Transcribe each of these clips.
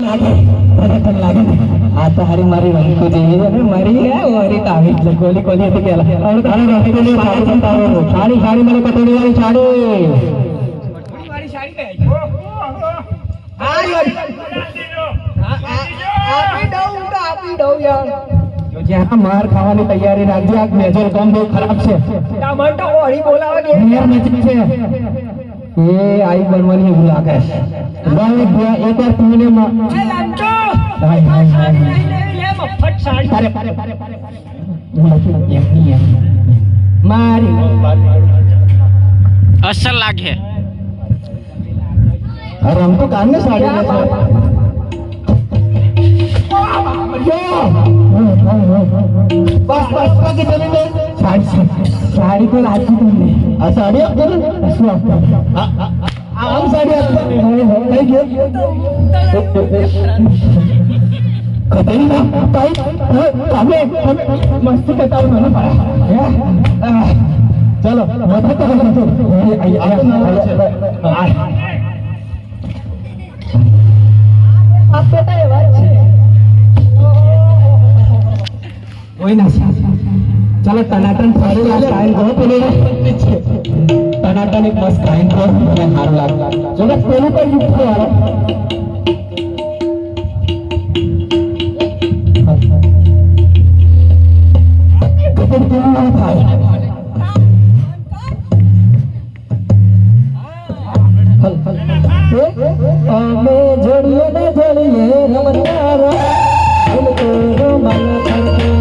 આ તો હારી મારી રંગો જેવી અને મારી ઓરી તાવી એટલે ગોલી ગોલી હતી કેલા હવે તારે રંગોની સાડી બતાવો સાડી સાડી મને કટોરી વાળી સાડી વાળી સાડી કઈ આપી દઉં યાર જો જ્યાં માર ખાવાની તૈયારી રાખજો આ મેજર કામ બહુ ખરાબ છે ટમાટો ઓળી બોલાવા દે યાર નજીક છે એ आई बनवानी है बुला के भाई भैया एक बार तुमने लंचो हाय हाय हाय ये मफत साड़ी अरे ये नहीं है मारी असल लागे अरे हमको कान में साड़ी लेते बस बस बाकी चले गए साड़ी को लाची तुमने साड़ी आप करो आम साड़ी कतई ना ताई हमें मस्त बताओ ना चलो मत तो आप बेटा ये बात है कोई ना चलो टनाटन साड़ी लागे टाइम को पेले टनाटन एक मस्त टाइम को मैं हार लाग चलो पेले पर युक्त हो वाला कपड़ क्यों ना भाई हमें जोड़िए ना जोड़िए रमतारा उनको रोमन करके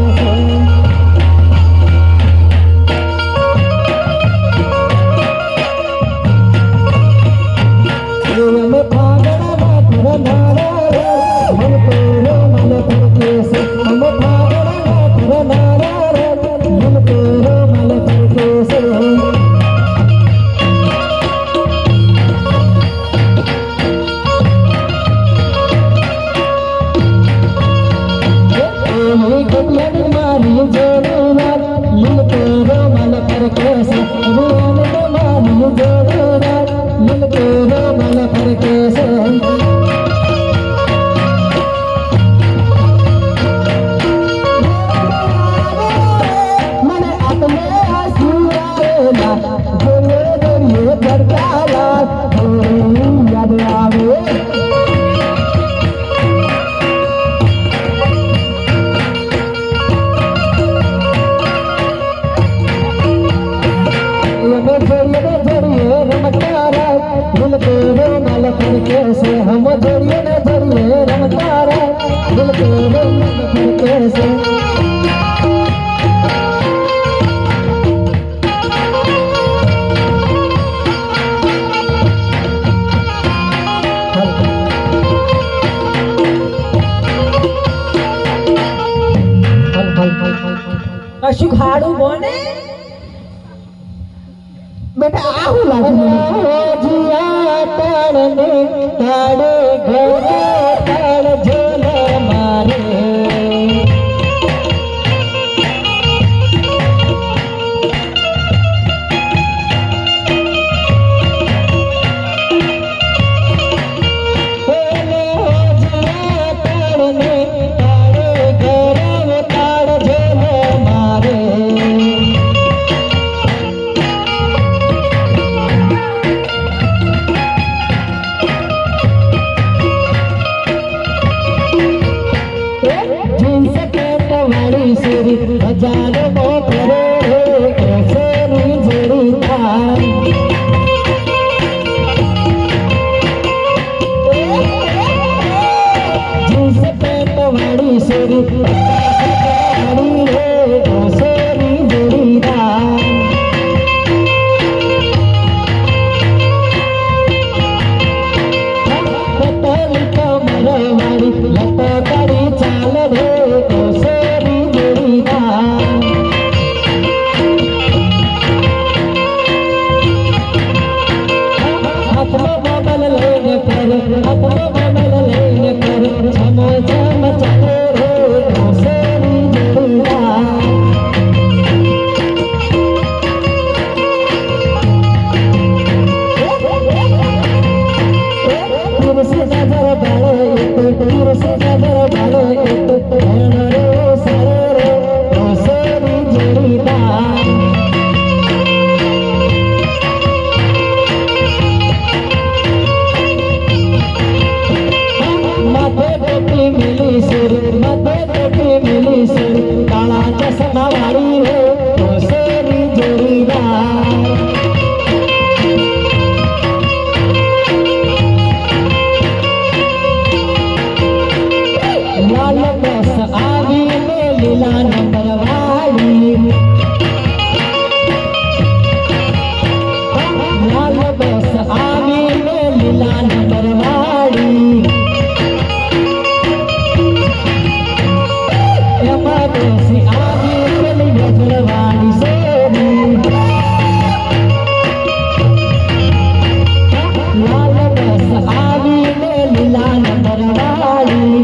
हम जोड़िए न जोड़िए रमतारा दिल के कैसे कशु खाड़ू बोने बेटा आहू लागू जिया ताड़ने ताड़े घरे ताड़ झोल मारे हजार मोटरे कैसे जोड़ी था जिस पेट वाली सोरी सोरी जोड़ी था पतली कमर वाली लटकड़ी चाल रे सोरी जोड़ी था अपने बबल लेने पर छम छम चले रे નગર વાળો એક ભેણ રે સારો રે ઓસરી જોડીદાર માથે ટોપી મિલી સુર માથે ટોપી મિલી સુર કાળા ચશ્મા વાળી રે ઓસરી જોડીદાર લાલ બસ આવીને લીલા નંબર વાળી લાલ બસ આવીને લીલા નંબર વાળી એમાં બેસી આવી પેલી ગજળવાળી શેરી લાલ બસ આવીને લીલા નંબર વાળી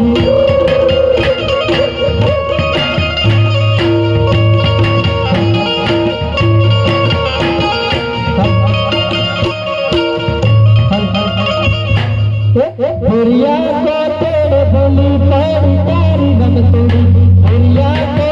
ભરિયા કો તેડ ભૂલી પડી તારી ગમતુડી ભરિયા